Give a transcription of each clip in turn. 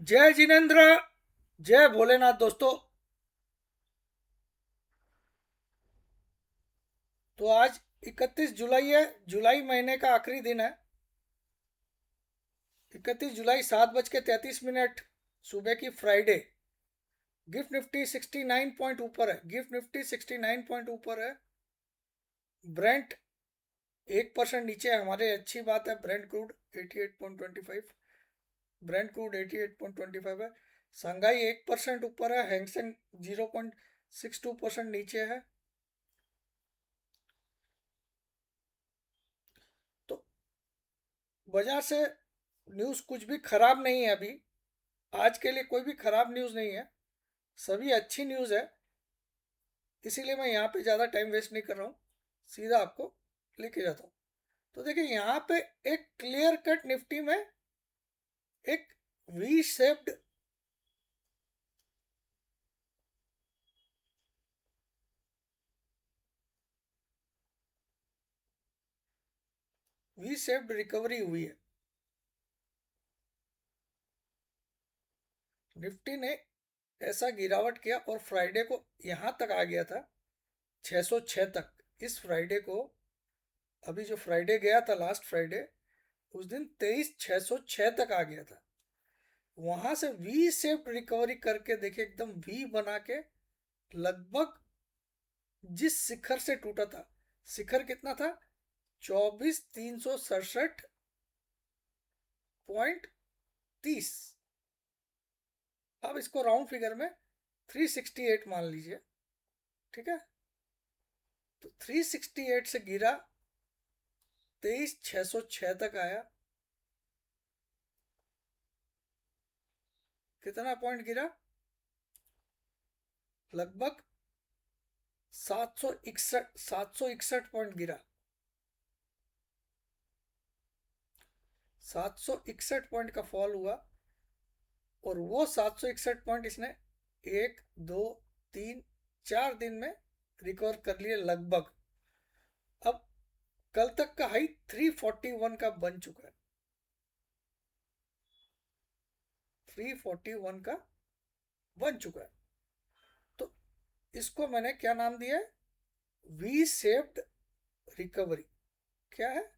जय जिनेन्द्र। जय भोलेनाथ दोस्तों। तो आज 31 जुलाई है। जुलाई महीने का आखिरी दिन है। 31 जुलाई 7:33 सुबह की फ्राइडे। गिफ्ट निफ्टी 69 पॉइंट ऊपर है। गिफ्ट निफ्टी 69 पॉइंट ऊपर है। ब्रेंट 1% नीचे है हमारे। अच्छी बात है। Brent crude 88.25। ब्रेंट क्रूड 88.25 है। संघाई 1% ऊपर है। हैंगसेंग 0.62% नीचे है। तो बाजार से न्यूज़ कुछ भी खराब नहीं है अभी। आज के लिए कोई भी खराब न्यूज़ नहीं है। सभी अच्छी न्यूज़ है। इसीलिए मैं यहाँ पे ज़्यादा टाइम वेस्ट नहीं कर रहा हूँ। सीधा आपको लेके जाता हूँ। तो देखिए यहाँ पे एक क्लियर कट निफ्टी में एक वी शेप्ड रिकवरी हुई है। निफ्टी ने ऐसा गिरावट किया और फ्राइडे को यहाँ तक आ गया था, 606 तक। इस फ्राइडे को, अभी जो फ्राइडे गया था लास्ट फ्राइडे, उस दिन 23,606 तक आ गया था। वहां से वी शेप्ड रिकवरी करके देखिए, एकदम वी बना के लगभग जिस शिखर से टूटा था, शिखर कितना था? 24,367.30। अब इसको राउंड फिगर में 368 मान लीजिए। ठीक है। तो 368 से गिरा, 23,606 तक आया। कितना पॉइंट गिरा? लगभग 761 पॉइंट गिरा। 761 पॉइंट का फॉल हुआ। और वो 761 पॉइंट इसने 1, 2, 3, 4 दिन में रिकवर कर लिए लगभग। अब कल तक का हाई 341 का बन चुका है। 341 का बन चुका है। तो इसको मैंने क्या नाम दिया है? V shaped recovery. क्या है?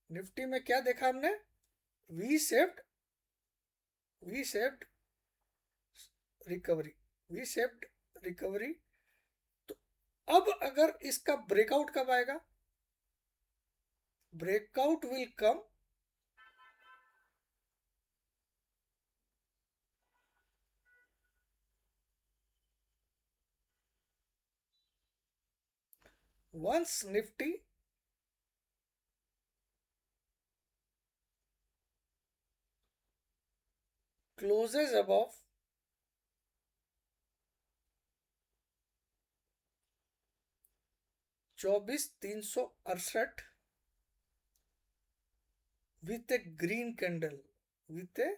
निफ्टी में क्या देखा हमने? V shaped V shaped recovery. V shaped recovery. तो अब अगर इसका ब्रेकआउट कब आएगा? Breakout will come once Nifty closes above 24,368 with a green candle, with a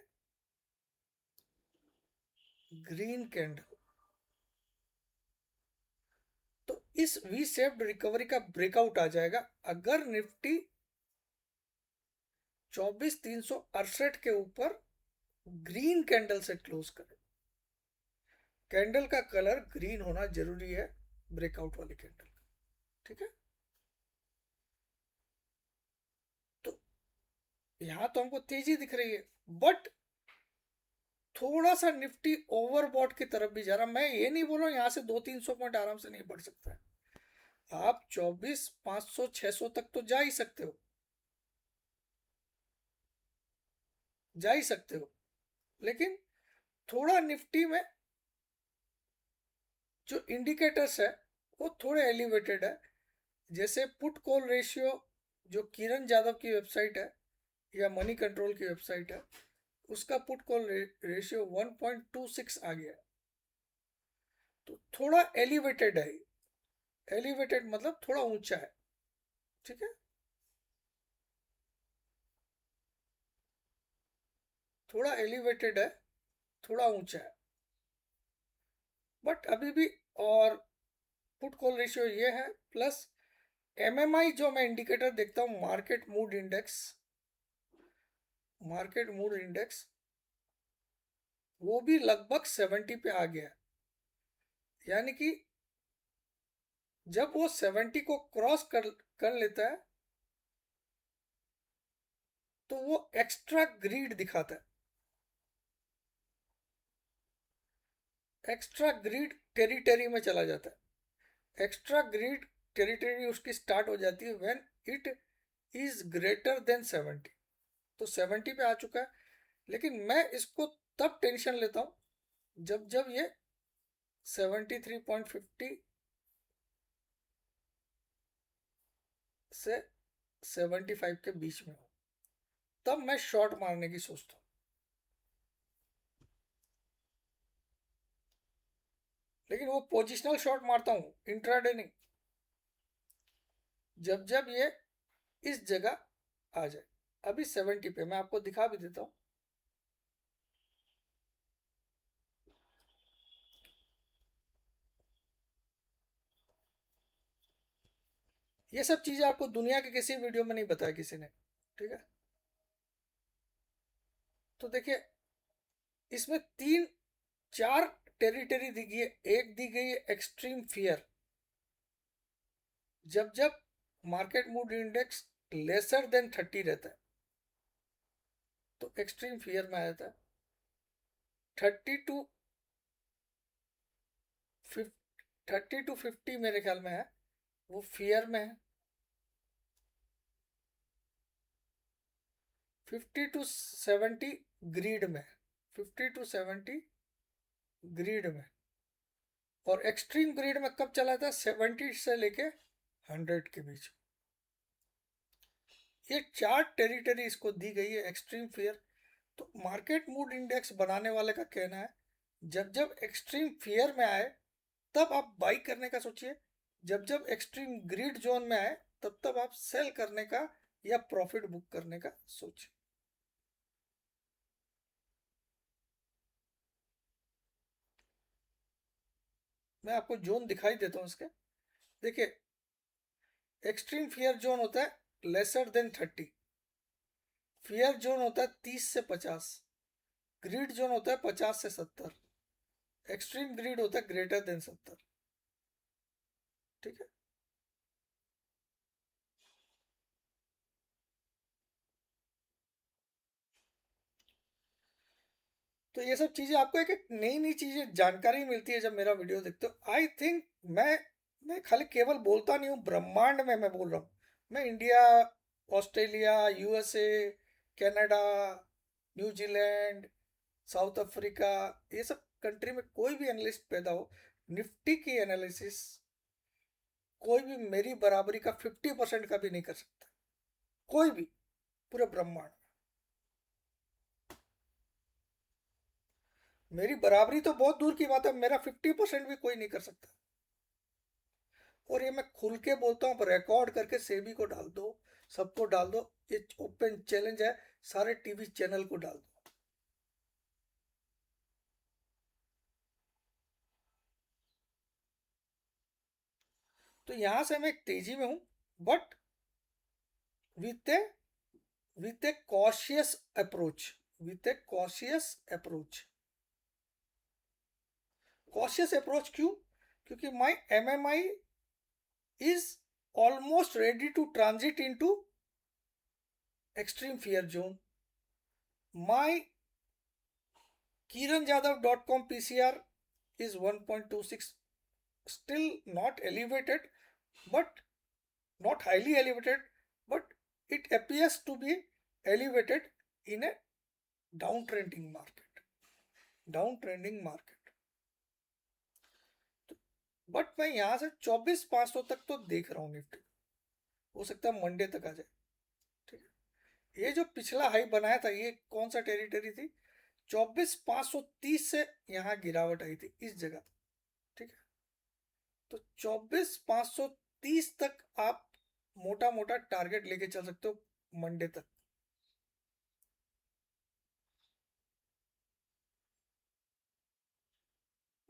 green candle, तो इस वी शेप्ड रिकवरी का ब्रेकआउट आ जाएगा अगर निफ्टी 24,368 के ऊपर ग्रीन कैंडल से क्लोज करे। कैंडल का कलर ग्रीन होना जरूरी है ब्रेकआउट वाले कैंडल का। ठीक है। तो यहां तो हमको तेजी दिख रही है, बट थोड़ा सा निफ्टी ओवरबॉट की तरफ भी जा रहा। मैं ये नहीं बोल रहा हूं यहां से 200-300 पॉइंट आराम से नहीं बढ़ सकता है। आप 24,500-600 तक तो जा ही सकते हो, जा ही सकते हो। लेकिन थोड़ा निफ्टी में जो इंडिकेटर्स है वो थोड़े एलिवेटेड है। जैसे पुट कॉल रेशियो, जो किरण यादव की वेबसाइट है या मनी कंट्रोल की वेबसाइट है, उसका पुट कॉल रेशियो 1.26 आ गया है। तो थोड़ा एलिवेटेड है। एलिवेटेड मतलब थोड़ा ऊंचा है। ठीक है। थोड़ा एलिवेटेड है, थोड़ा ऊंचा है, बट अभी भी। और पुट कॉल रेशियो ये है, प्लस एमएमआई जो मैं इंडिकेटर देखता हूँ, market mood index. Market mood index वो भी लगभग 70 पे आ गया। यानी कि जब वो 70 को क्रॉस कर लेता है तो वो एक्स्ट्रा ग्रीड दिखाता है, एक्स्ट्रा ग्रीड टेरिटरी में चला जाता है। एक्स्ट्रा ग्रीड टेरिटरी उसकी स्टार्ट हो जाती है when it is greater than 70। तो 70 पे आ चुका है, लेकिन मैं इसको तब टेंशन लेता हूँ जब जब ये 73.50 से 75 के बीच में हो, तब मैं शॉर्ट मारने की सोचता हूँ। लेकिन वो पोजिशनल शॉट मारता हूँ, इंट्राडे नहीं। जब जब ये इस जगह आ जाए, अभी 70 पे मैं आपको दिखा भी देता हूँ। ये सब चीजें आपको दुनिया के किसी वीडियो में नहीं बताया किसी ने, ठीक है। तो देखिए, इसमें तीन चार टेरिटरी दी गई है। एक दी गई है एक्सट्रीम फियर। जब जब market mood index lesser than 30 रहता है तो एक्सट्रीम फियर में आ जाता है। 30 टू 50 मेरे ख्याल में है, वो फियर में है। 50 टू 70 ग्रीड में, 50 टू 70 ग्रीड में। और एक्सट्रीम ग्रीड में कब चला था? 70 से लेके 100 के बीच। ये चार टेरिटरी इसको दी गई है एक्सट्रीम फियर। तो मार्केट मूड इंडेक्स बनाने वाले का कहना है जब जब एक्सट्रीम फियर में आए तब आप बाई करने का सोचिए, जब जब एक्सट्रीम ग्रीड जोन में आए तब तब आप सेल करने का या प्रॉफिट बुक करने का सोचिए। मैं आपको जोन दिखाई देता हूँ इसके। देखिए, एक्सट्रीम फियर जोन होता है लेसर देन 30। फियर जोन होता है 30 से 50। ग्रीड जोन होता है 50 से 70। एक्सट्रीम ग्रीड होता है ग्रेटर देन 70। ठीक है। तो ये सब चीजें आपको एक एक नई नई चीजें जानकारी मिलती है जब मेरा वीडियो देखते हो। आई थिंक मैं खाली केवल बोलता नहीं हूँ, ब्रह्मांड में मैं बोल रहा हूँ। मैं India, Australia, USA, Canada, New Zealand, south Africa, ये सब कंट्री में कोई भी एनालिस्ट पैदा हो, निफ्टी की एनालिसिस कोई भी मेरी बराबरी का 50% का भी नहीं कर सकता। कोई भी, पूरे ब्रह्मांड। मेरी बराबरी तो बहुत दूर की बात है, मेरा 50% भी कोई नहीं कर सकता। और ये मैं खुल के बोलता हूँ, रिकॉर्ड करके सेबी को डाल दो, सबको डाल दो। ये ओपन चैलेंज है, सारे टीवी चैनल को डाल दो। तो यहां से मैं एक तेजी में हूं, but with A with A cautious approach, with A cautious approach. Cautious approach क्यों? क्योंकि माई MMI is almost ready to transit into extreme fear zone. My kiranjadav.com PCR is 1.26, still not elevated, but not highly elevated, but it appears to be elevated in a downtrending market. Downtrending market. But मैं यहां से 24,500 तक तो देख रहा हूँ Nifty. हो सकता है मंडे तक आ जाए। ठीक है। ये जो पिछला हाई बनाया था, ये कौन सा टेरिटरी थी? 24,530 से यहाँ गिरावट आई थी इस जगह। ठीक है। तो 24,530 तक आप मोटा मोटा टारगेट लेके चल सकते हो मंडे तक।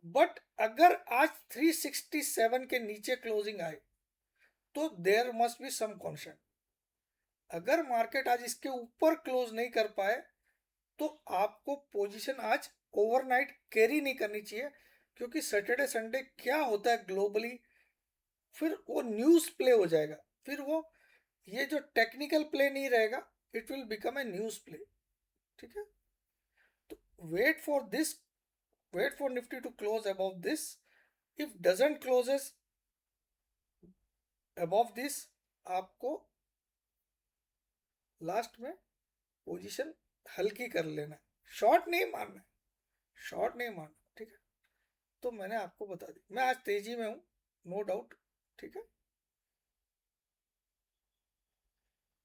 बट अगर आज 367 के नीचे क्लोजिंग आए तो देयर मस्ट बी सम कॉन्शन। अगर मार्केट आज इसके ऊपर क्लोज नहीं कर पाए तो आपको पोजीशन आज ओवरनाइट कैरी नहीं करनी चाहिए, क्योंकि सैटरडे संडे क्या होता है ग्लोबली, फिर वो न्यूज़ प्ले हो जाएगा, फिर वो ये जो टेक्निकल प्ले नहीं रहेगा, it will become a news play. ठीक है, तो wait for this, wait for Nifty to close above this. If doesn't closes above this, आपको लास्ट में पोजीशन हल्की कर लेना, शॉर्ट नहीं मारना, शॉर्ट नहीं मारना। ठीक है, तो मैंने आपको बता दी, मैं आज तेजी में हूँ, नो डाउट। ठीक है,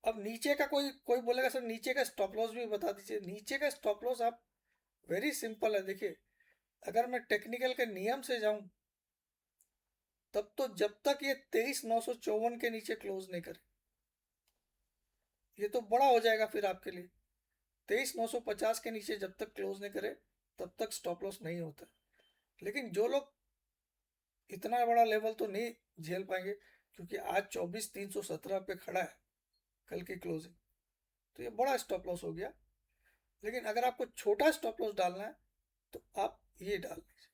अब नीचे का कोई कोई बोलेगा सर नीचे का स्टॉप लॉस भी बता दीजिए। नीचे का स्टॉप लॉस आप, वेरी सिंपल है, देखिए अगर मैं टेक्निकल के नियम से जाऊं, तब तो जब तक ये 23,954 के नीचे क्लोज नहीं करे, ये तो बड़ा हो जाएगा फिर आपके लिए। 23,950 के नीचे जब तक क्लोज नहीं करे, तब तक स्टॉप लॉस नहीं होता। लेकिन जो लोग इतना बड़ा लेवल तो नहीं झेल पाएंगे, क्योंकि आज 24,317 पे खड़ा है कल की क्लोजिंग, तो ये बड़ा स्टॉप लॉस हो गया। लेकिन अगर आपको छोटा स्टॉप लॉस डालना है, तो आप ये डाल लीजिए,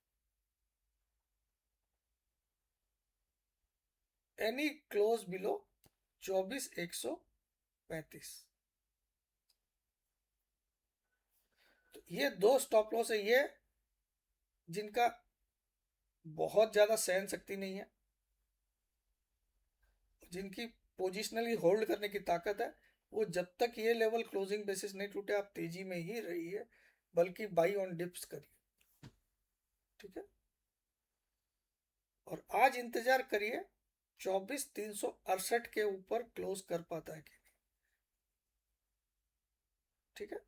एनी क्लोज बिलो 24,135। तो ये दो स्टॉप लॉस है, ये जिनका बहुत ज़्यादा सहन शक्ति नहीं है, जिनकी पोजिशनली होल्ड करने की ताकत है, वो जब तक ये लेवल क्लोजिंग बेसिस नहीं टूटे, आप तेजी में ही रहिए, बल्कि बाई ऑन डिप्स करिए। ठीक है, और आज इंतजार करिए 24,368 के ऊपर क्लोज कर पाता है कि नहीं। ठीक है,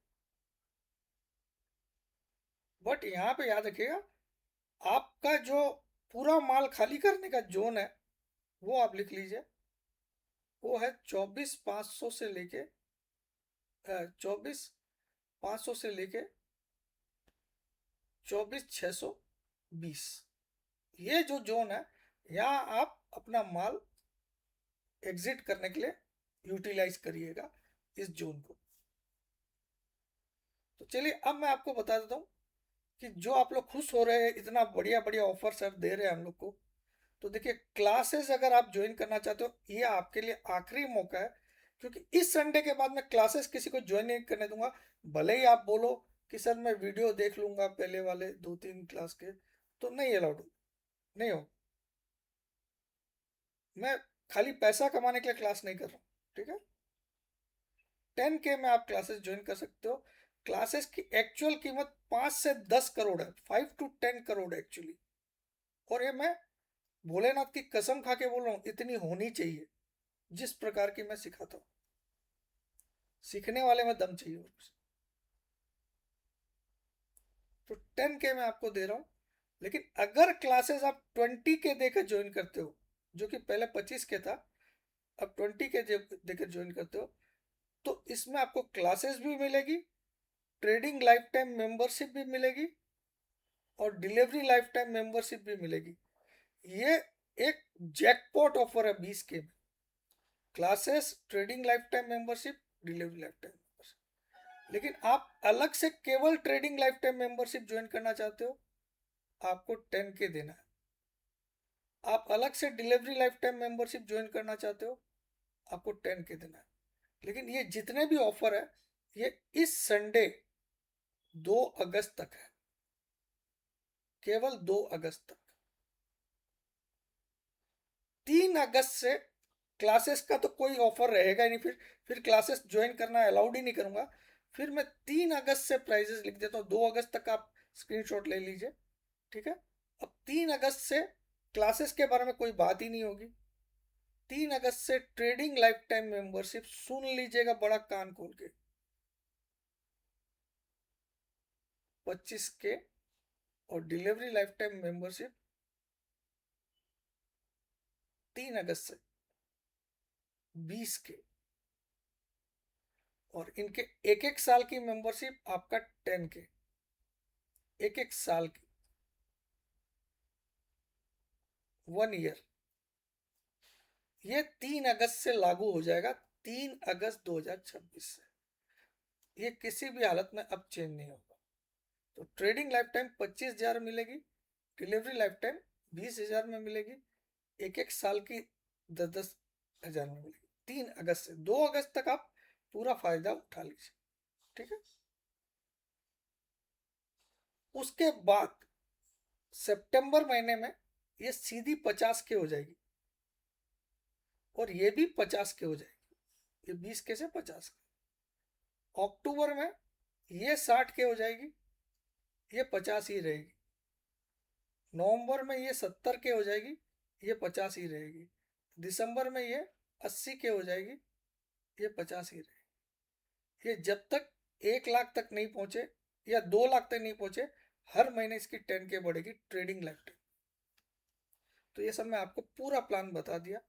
बट यहाँ पे याद रखिएगा, आपका जो पूरा माल खाली करने का जोन है, वो आप लिख लीजिए, वो है 24,500 से लेके 24,500 से लेके 24,620, ये जो जोन है, यहाँ आप अपना माल एग्जिट करने के लिए यूटिलाइज करिएगा इस जोन को। तो चलिए अब मैं आपको बता देता हूँ कि जो आप लोग खुश हो रहे हैं, इतना बढ़िया बढ़िया ऑफर सर दे रहे हैं हम लोग को, तो देखिए क्लासेस अगर आप ज्वाइन करना चाहते हो, ये आपके लिए आखिरी मौका है, क्योंकि इस संडे के बाद मैं क्लासेस किसी को ज्वाइन नहीं करने दूंगा। भले ही आप बोलो कि सर मैं वीडियो देख लूंगा पहले वाले 2-3 क्लास के, तो नहीं अलाउड, नहीं हो। मैं खाली पैसा कमाने के लिए क्लास नहीं कर रहा हूँ। ठीक है, 10K में आप क्लासेस ज्वाइन कर सकते हो। क्लासेस की एक्चुअल कीमत 5 से 10 करोड़ है, 5 to 10 करोड़ एक्चुअली। और ये मैं भोलेनाथ की कसम खा के बोल रहा हूँ, इतनी होनी चाहिए जिस प्रकार की मैं सिखाता हूँ। सीखने वाले में दम चाहिए। तो 10K में आपको दे रहा हूँ, लेकिन अगर क्लासेस आप 20K देकर ज्वाइन करते हो, जो कि पहले 25K था, अब 20K देकर ज्वाइन करते हो, तो इसमें आपको क्लासेस भी मिलेगी, ट्रेडिंग लाइफ टाइम मेंबरशिप भी मिलेगी, और डिलीवरी लाइफ टाइम मेंबरशिप भी मिलेगी। ये एक जैकपॉट ऑफर है 20K में। Classes, trading life time membership, delivery life time membership. लेकिन आप अलग से केवल trading life time membership join करना चाहते हो, आपको 10K देना है। आप अलग से delivery life time membership join करना चाहते हो, आपको 10K देना है। लेकिन ये जितने भी ऑफर है, ये इस संडे 2 अगस्त तक है, केवल 2 अगस्त तक। 3 अगस्त से क्लासेस का तो कोई ऑफर रहेगा ही नहीं, फिर क्लासेस ज्वाइन करना अलाउड ही नहीं करूंगा। फिर मैं 3 अगस्त से प्राइजेस लिख देता हूँ, 2 अगस्त तक आप स्क्रीनशॉट ले लीजिए। ठीक है, अब 3 अगस्त से क्लासेस के बारे में कोई बात ही नहीं होगी। 3 अगस्त से ट्रेडिंग लाइफ टाइम मेंबरशिप, सुन लीजिएगा बड़ा कान खोल के, 25K, और डिलीवरी लाइफ टाइम मेंबरशिप 3 अगस्त से 20K, और इनके एक एक साल की मेंबरशिप आपका 10K, एक एक साल की, 1 ईयर। ये 3 अगस्त से लागू हो जाएगा, 3 अगस्त 2026 से। ये किसी भी हालत में अब चेंज नहीं होगा। तो ट्रेडिंग लाइफ टाइम 25,000 मिलेगी, डिलीवरी लाइफ टाइम 20,000 में मिलेगी, एक एक साल की 10,000 में मिलेगी। 3 अगस्त से 2 अगस्त तक आप पूरा फायदा उठा लीजिए, ठीक है। उसके बाद सितंबर महीने में ये सीधी 50 के हो जाएगी, और ये भी 50 के हो जाएगी, ये 20 के से 50 के। अक्टूबर में ये 60 के हो जाएगी, ये 50 ही रहेगी। नवंबर में ये 70 के हो जाएगी, ये 50 ही रहेगी। दिसंबर में ये 80 के हो जाएगी, ये 50 ही रहेगी। ये जब तक 1 लाख तक नहीं पहुंचे या 2 लाख तक नहीं पहुंचे, हर महीने इसकी 10 के बढ़ेगी ट्रेडिंग लाइफ टाइम। तो ये सब मैं आपको पूरा प्लान बता दिया।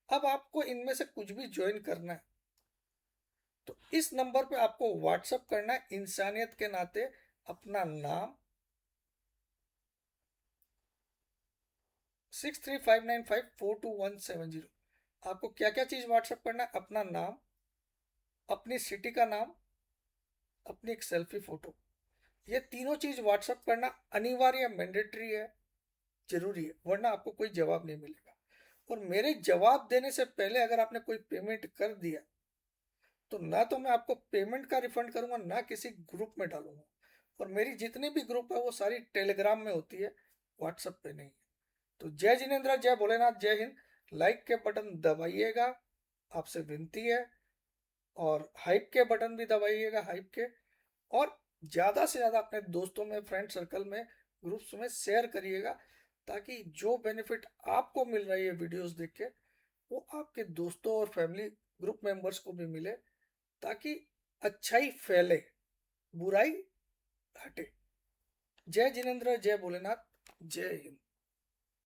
अब आपको इनमें से कुछ भी ज्वाइन करना है तो इस नंबर पे आपको व्हाट्सअप करना है, इंसानियत के नाते अपना नाम 6359542170। आपको क्या क्या चीज़ व्हाट्सअप करना है? अपना नाम, अपनी सिटी का नाम, अपनी एक सेल्फी फोटो। ये तीनों चीज़ व्हाट्सअप करना अनिवार्य, मैंडेटरी है, जरूरी है, वरना आपको कोई जवाब नहीं मिलेगा। और मेरे जवाब देने से पहले अगर आपने कोई पेमेंट कर दिया तो ना तो मैं आपको पेमेंट का रिफंड करूंगा, ना किसी ग्रुप में डालूंगा। और मेरी जितनी भी ग्रुप है वो सारी टेलीग्राम में होती है, व्हाट्सएप पे नहीं। तो जय जिनेन्द्र, जय भोलेनाथ, जय हिंद। लाइक के बटन दबाइएगा, आपसे विनती है। और हाइप के बटन भी दबाइएगा, हाइप के। और ज़्यादा से ज़्यादा अपने दोस्तों में, फ्रेंड सर्कल में, ग्रुप्स में शेयर करिएगा, ताकि जो बेनिफिट आपको मिल रही है वीडियोस देख के, वो आपके दोस्तों और फैमिली ग्रुप मेंबर्स को भी मिले, ताकि अच्छाई फैले, बुराई हटे। जय जिनेन्द्र, जय भोलेनाथ, जय हिंद।